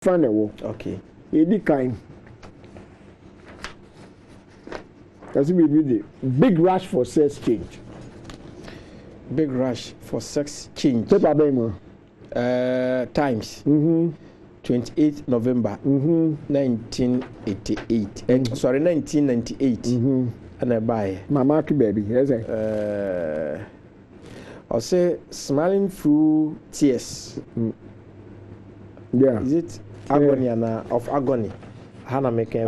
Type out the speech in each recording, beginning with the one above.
Fanewo. Okay. Edi kind. That's be the big rush for sex change. Big rush for sex change. Paper Bemo. Times. 28th November 1988. Sorry, 1998. And I buy. Mama baby. Yes. I'll say smiling through tears. Yeah. Is it agony of agony? Hannah making.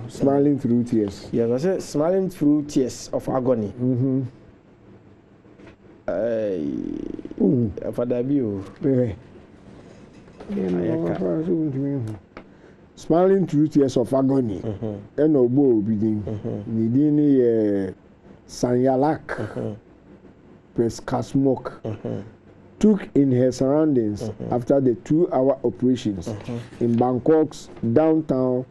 Smiling through tears. Yes, I say smiling through tears of agony. Father Bio. Smiling through tears of agony. And Obo Bidin. Nidini Sanyalak. Pescasmok. Took in her surroundings after the 2-hour operations in Bangkok's downtown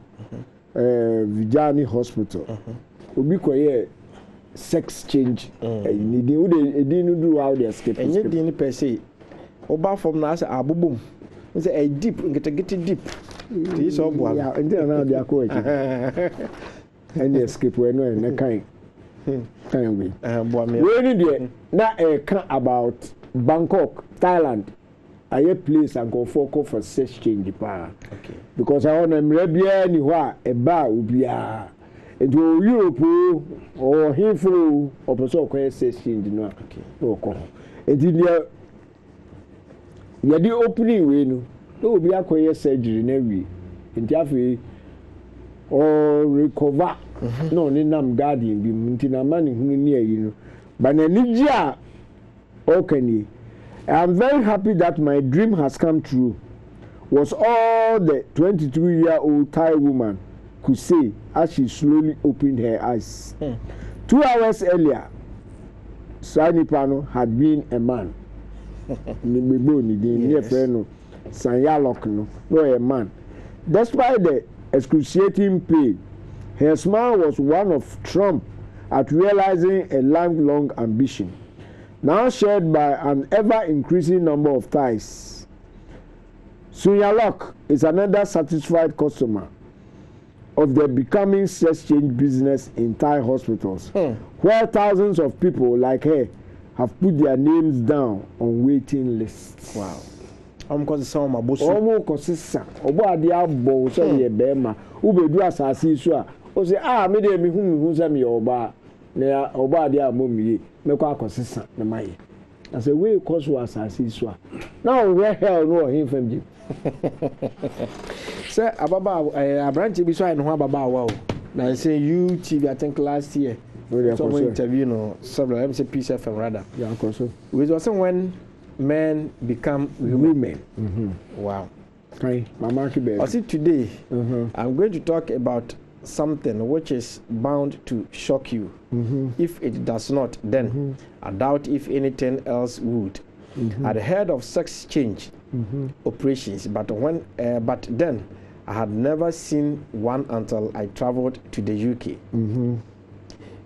Vijayani Hospital. Obi koye sex change. Didn't do how they escape. And yet, didn't per se. Oba from Nasa Abubum. It's a deep, get deep. This all one. Yeah, and then now they are going. And they escape when no kind. Can we? When did now about Bangkok, Thailand? I have place and go for sex change. Okay. Because I want to maybe anywhere a bar will be into Europe or Heathrow or person sex change. No, okay. And in the opening way, no will be a surgery in every in Jaffe or recover. No, Ninam Guardian, be Muntina money near you. But Nigia, okay. I'm very happy that my dream has come true. Was all the 22-year-old Thai woman could say as she slowly opened her eyes. 2 hours earlier, Sani Pano had been a man. Sanyalok, no, a man. Despite the excruciating pain, her smile was one of triumph at realizing a lifelong ambition, now shared by an ever-increasing number of Thais. Sunyalok is another satisfied customer of the becoming sex change business in Thai hospitals, where thousands of people like her have put their names down on waiting lists. Wow. Because some my boss. Almost consistent. Obo adia bo so ye bema. Ubedu asase so a. O say me dey me hu say me oba. Na obo adia momie. Me kwa consistent na mai. I say we cause was asase so a. Now we hell no him fam ji. Say ababa branch bi so I no ababa wa o. Na say you TV I think last year. So interview no several MCP FM rather. Yeah, of course. We was when men become women. Wow. Okay, Mama Kibe. I see today, I'm going to talk about something which is bound to shock you. If it does not, then I doubt if anything else would. I'd heard of sex change operations, but then I had never seen one until I traveled to the UK.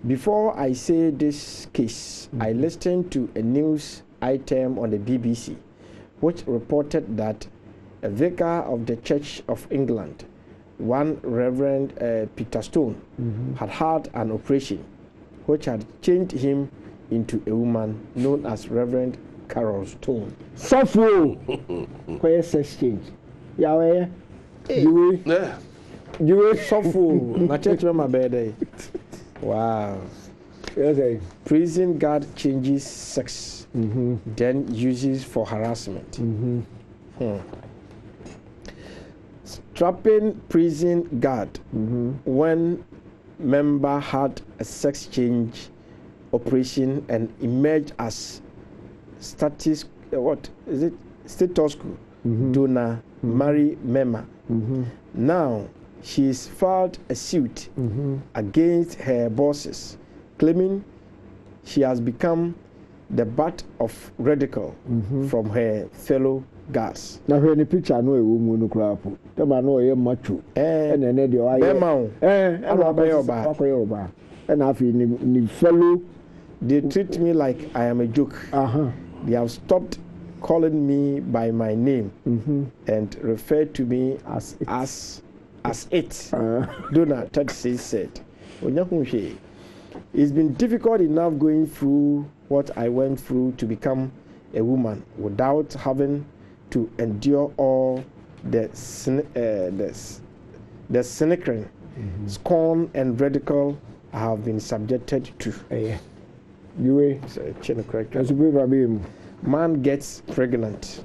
Before I say this case, I listened to a news item on the BBC, which reported that a vicar of the Church of England, one Reverend Peter Stone, had had an operation which had changed him into a woman known as Reverend Carol Stone. Suffer! Where sex change? Yahweh? You will suffer. My church member birthday. Wow. Okay. Prison guard changes sex. Then uses for harassment. Strapping prison guard when member had a sex change operation and emerged as status quo donor Mary Mema. Now she's filed a suit against her bosses, claiming she has become the butt of ridicule from her fellow guards. Now when the picture no a woman no crap. The man no a macho. And then they are and I feel ni fellow. They treat me like I am a joke. They have stopped calling me by my name and referred to me as it. Donna 36 said, it's been difficult enough going through what I went through to become a woman without having to endure all the cynical, scorn and ridicule I have been subjected to. You man gets pregnant.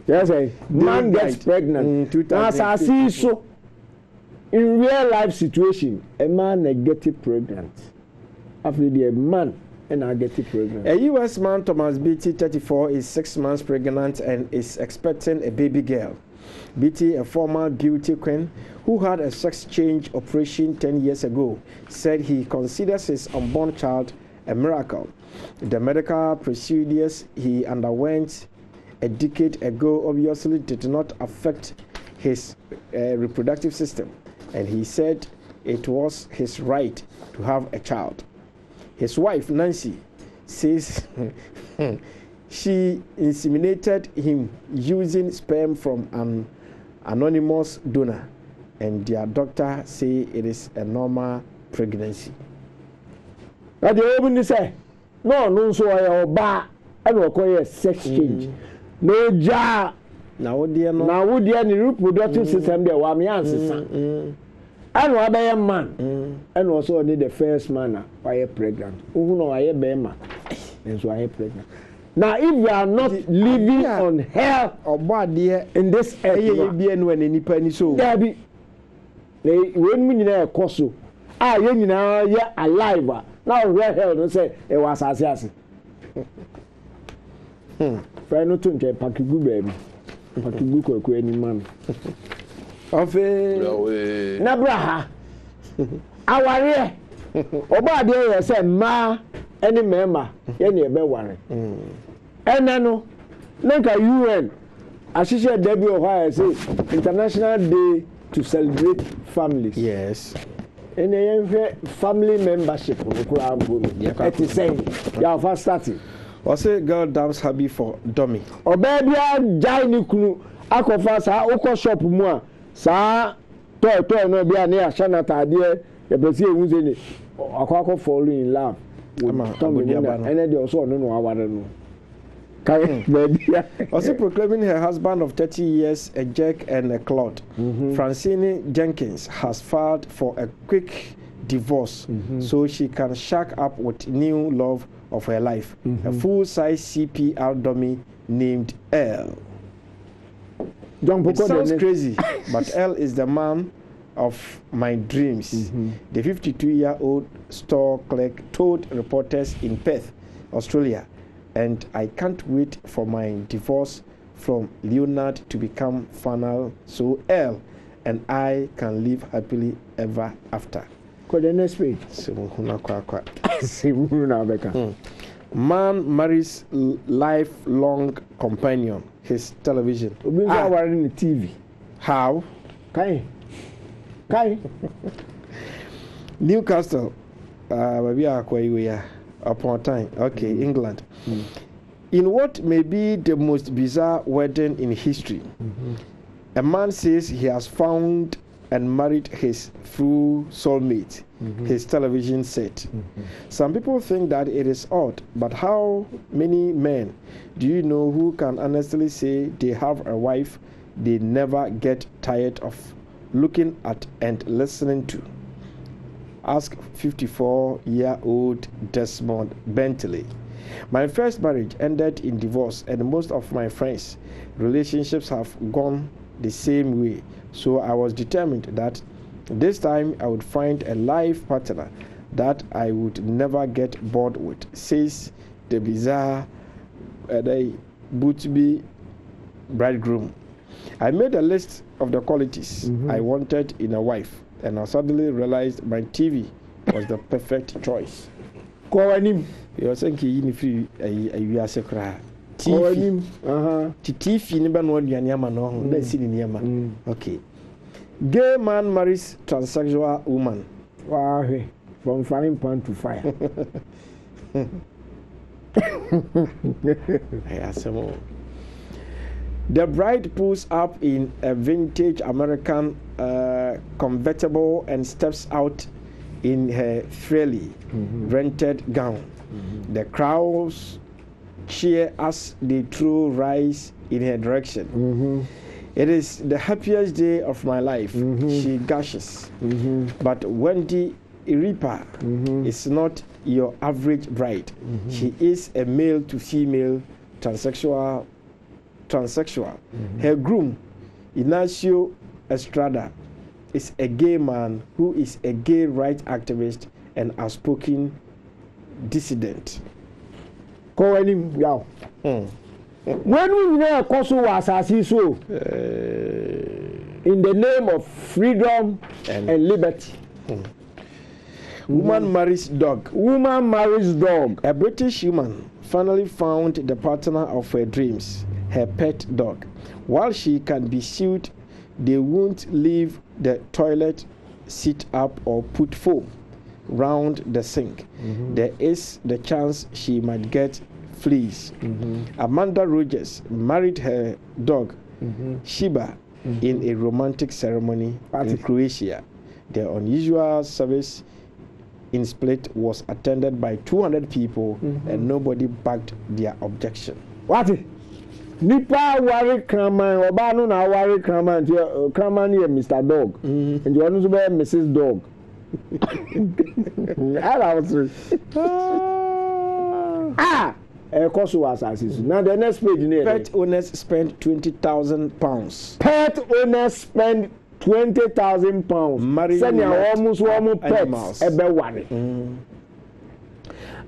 Yes, man gets pregnant. As I see so, in real life situation, a man gets pregnant. After the man and I get pregnant. A U.S. man, Thomas Beatty, 34, is 6 months pregnant and is expecting a baby girl. Beatty, a former beauty queen who had a sex change operation 10 years ago, said he considers his unborn child a miracle. The medical procedures he underwent a decade ago obviously did not affect his reproductive system, and he said it was his right to have a child. His wife, Nancy, says she inseminated him using sperm from an anonymous donor, and their doctor say it is a normal pregnancy. But the woman say, no, so I oba and require sex change. No ja. Now would the reproductive system there were me answer. And what a man, and also need the first man why a pregnant. Who know I am man, and so I am pregnant. Now, if you are not living on hell or body in this area, when any penny so, there be when we need a coso. Ah, you know, yeah, alive. Now, where hell don't say it was assassin. Fair not to Pakibu baby. Pakibu ko any man. Of Nabraha. Our Oba there say ma any member any be worry. And no like UN Ashisha debut of why I say International Day to celebrate families. Yes. And a family membership it is saying you first starting. Or say girl dams hubby for dummy. Or baby Jaini Kunu Akofa sa Oko shop mua sa toy no be near Shanata dear the Brazil Muzini or falling in love. And they also don't know how I don't know. Also proclaiming her husband of 30 years a jerk and a clod. Francine Jenkins has filed for a quick divorce so she can shack up with new love of her life. A full-size CPR dummy named L. It sounds crazy, but L is the man of my dreams. The 52-year-old store clerk told reporters in Perth, Australia, and I can't wait for my divorce from Leonard to become final so L and I can live happily ever after. The next page. Man marries lifelong companion, his television. The TV. How? Kai. Newcastle. Maybe upon time. Okay, England. In what may be the most bizarre wedding in history, a man says he has found and married his true soulmate, his television set. Some people think that it is odd, but how many men do you know who can honestly say they have a wife they never get tired of looking at and listening to? Ask 54-year-old Desmond Bentley. My first marriage ended in divorce, and most of my friends' relationships have gone the same way. So I was determined that this time I would find a life partner that I would never get bored with, says the bizarre would-be bridegroom. I made a list of the qualities I wanted in a wife, and I suddenly realized my TV was the perfect choice. You are saying you free a secret. TV. TV never know Yanyama no. Let's see Yama. Okay. Gay man marries transsexual woman. Wow, from frying pan to fire. The bride pulls up in a vintage American convertible and steps out in her frilly rented gown. The crowds cheer as they throw rice in her direction. It is the happiest day of my life, she gushes. But Wendy Iripa is not your average bride. She is a male to female transsexual. Her groom, Ignacio Estrada, is a gay man who is a gay rights activist and outspoken dissident. When we know Koso was so in the name of freedom and liberty. Woman marries dog. Woman marries dog. A British woman finally found the partner of her dreams, her pet dog. While she can be sued, they won't leave the toilet seat up or put foam round the sink. There is the chance she might get fleas. Amanda Rogers married her dog Shiba in a romantic ceremony in Croatia. The unusual service in Split was attended by 200 people and nobody backed their objection. What? Nipa worry kraman oba no na worry kraman kraman here Mr. Dog and you want to be Mrs. Dog. Koso was assassin. Now the next page. Pet owners spend £20,000. Pet owners spend £20,000. Send your almost pets.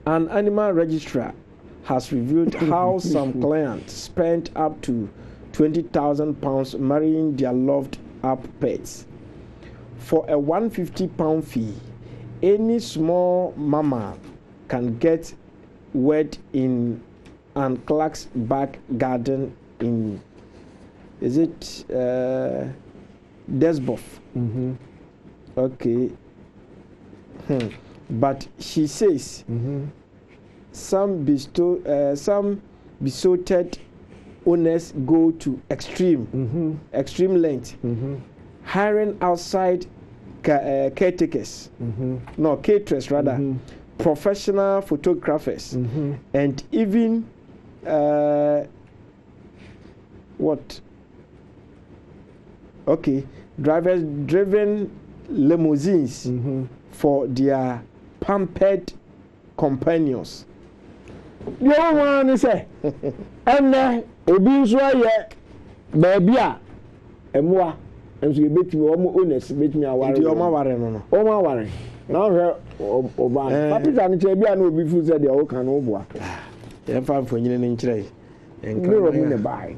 An animal registrar has revealed how some clients spent up to £20,000 marrying their loved up pets. For a £150 fee, any small mammal can get wed in Anne Clark's back garden in, is it Desborough? Okay. But she says some besotted owners go to extreme length, hiring outside caretakers, caterers rather, professional photographers, and even driven limousines for their pampered companions. The other one is and obi so ye baby a emwa enso ye betimi omo owners betimi aware ndi omo aware no omo aware na hwe oba papita ni che bia na obi fu se de o kan no boa ye fa mfonyine ni nkire enka no mu ne bai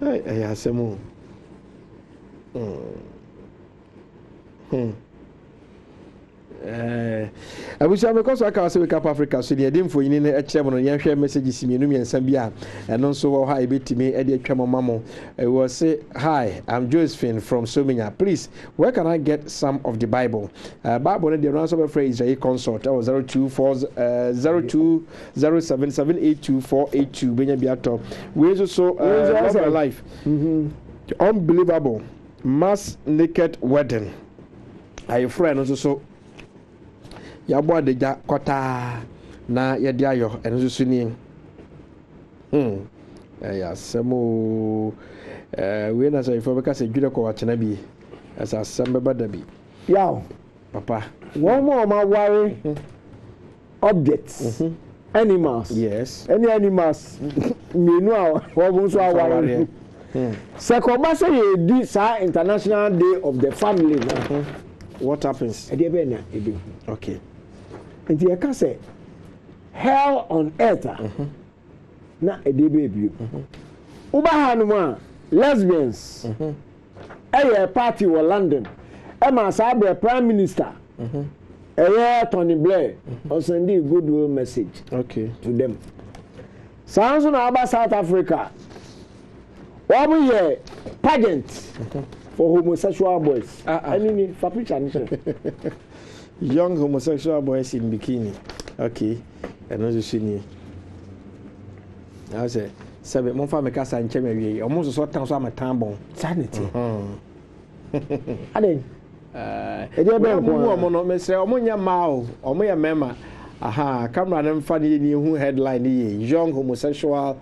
ai asemu abusia because aka say wake up Africa so the demfo yin ne ekire mo no yen hwe messages mienu miensa bia eno nso wo ha ebetimi e de atwa mama it was say hi, I'm Josephine from Sominya, please where can I get some of the Bible? Bible the answer for Israel consult 0207782482 benya biato we so life unbelievable mass naked wedding I friend also yabo adeja kota na yede ayo eno so ni ya semo we na say for because dwure ko watena bi as asembe badabi yaw papa one more ma worry objects animals any animals menu a wo so aware sekoba say ye di sa International Day of the Family what happens okay and you can say hell on earth na e dey baby uba hanuma lesbians party in London ma sabre prime minister Tony Blair send a goodwill message to them sounds na about South Africa what we pageant for homosexual boys any fabrication young homosexual boys in bikini. Okay. and no so ni I say sebe mo fa me kasa nche me wie o mo so tan so amatan bon sanity ade e dey be ko mo no me say o mo nya ma o mo ya mema aha camera nem fa ni hu headline ni young homosexual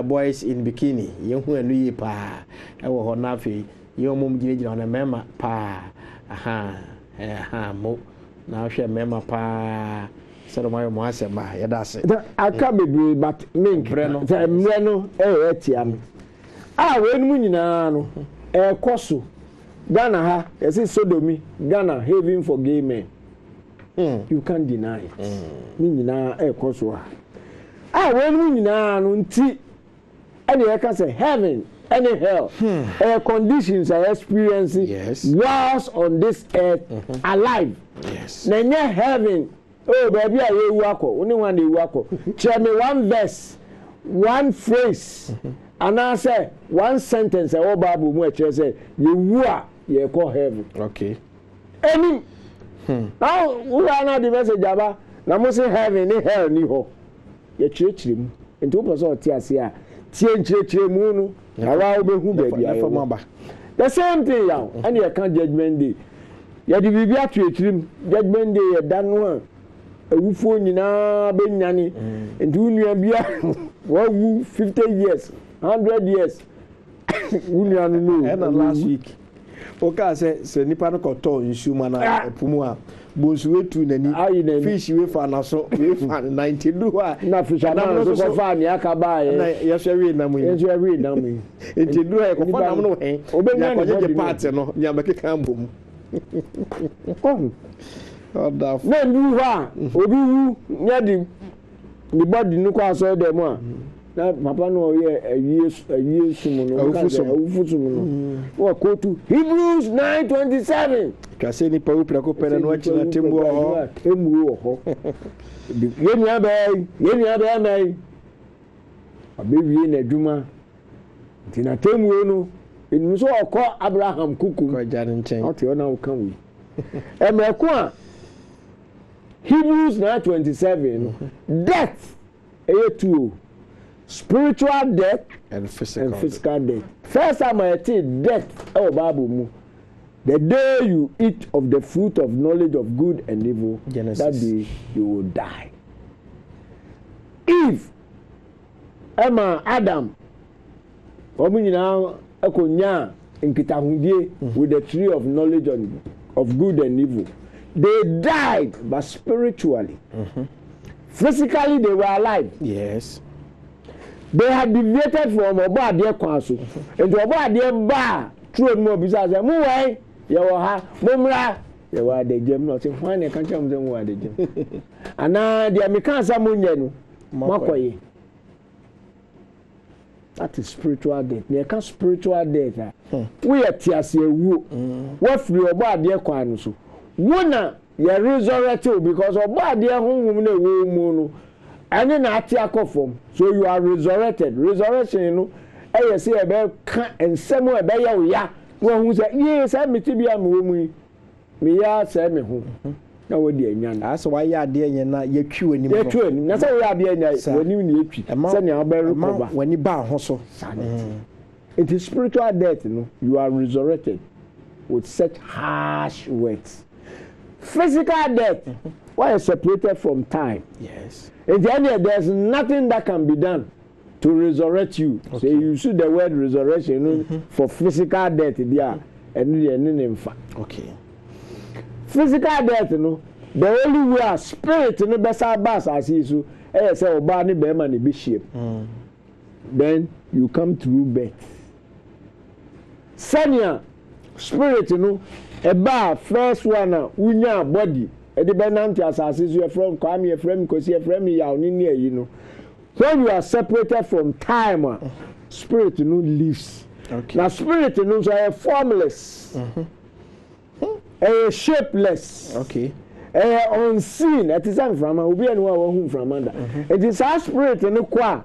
boys in bikini ye hu anu yi pa e wo ho na fe ye mo mgire na mema pa aha mo na hwe mema pa sero mayo mo asema ye da se aka bebre but mink mre no etia no we nu nyina no koso Ghana ha yesi sodomy Ghana haven for gay men you can't deny it ni nyina koso ha we nu nyina no nti and you can say heaven and hell conditions are experiencing whilst on this earth alive na nya heaven oh baby I you wako only one you wako tell me one verse one phrase and I say one sentence oh bible mu e say you a you call heaven okay any now we are not the message aba na mo say heaven ni hell ni ho ye chirechire mu enti wo so ti ase a tie chirechire mu no awa obehu baby ayo the same thing yaw and you can judgment day ya di bibia atwetrim judgment day ya danwa awufo nyina benyane enti unua bia wawu 50 years 100 years unua no and last week oka se nipa no koto nsuma na epumu a bonsu wetu nani fish we fa na so we fa 90 do a na fish na so ko fa ni aka ba ye na ye hwe we na mu ye hwe na mu enti do e ko fa na mu no he obenya ni part no nya makeka mbom na ndu ha obi wu nya di body nu kwa so dem a na papa no ye awie sumu no awufu sumu no wo kotu Hebrews 9:27 kase ni pawu prako pere no achi na tembu ho yemi abai mai abewie na adwuma ntina tembu no enu so okọ Abraham kuku ko jare nchen o te ona o kan wi emeko a Hebrews 9:27 death eye spiritual death and physical death. First time I think death Bible mu the day you eat of the fruit of knowledge of good and evil Genesis. That day you will die. Eve Emma Adam omunyina akonya nkitahudie with the tree of knowledge of good and evil. They died but spiritually. Physically they were alive. Yes. They had deviated from Obadiah Kwaso. And Obadiah Ba, true more besides a movie, Yawaha, Mumra, Yawa de Gem, not in fine, I can't tell them why they gem. And now the Americans are Munyan, Makoye. That is spiritual death. They can't spiritual death. We are Tiasia Wu. What free Obadiah Kwaso? Wona, you're resurrected because Obadiah home woman. And then form. So you are resurrected. Resurrection, you know, I say about and somewhere by ya. One who said, yes, I'm a tibia me ya say me who. Now, what dear Yan, that's why you are dear Yana, you queue and you're queuing. That's how we are being when you need when you bow hustle. It is spiritual death, you know. You are resurrected with such harsh words. Physical death, why is separated from time? Yes. In the end, there's nothing that can be done to resurrect you. Okay. So you see the word resurrection, you know, for physical death, there, and okay. Physical death, you know, the only way spirit, you know, best bass as he so, say, Obani Beman be shape. Then you come through birth. Senior spirit, you know, a bar first one, unya body. The benanti assassins you are from Kwame, your friend, because you're from me, you know. When you are separated from time, spirit, you know, lives. Okay. Now, spirit, you know, are formless, shapeless, okay, unseen. It is from a we and from under. It is our spirit, you know, qua.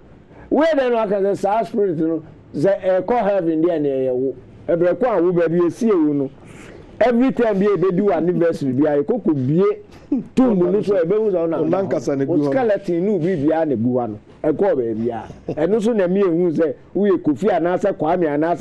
Where then I can say, our spirit, you know, the call heaven there near you. Every qua will be a sea, you know. every time be do anniversary be I koko bie tumbu no so e be hu so na skeleton no bi bia na bu wa no e ko be bia eno so na me ehun se wo ye Kofi anase Kwame anase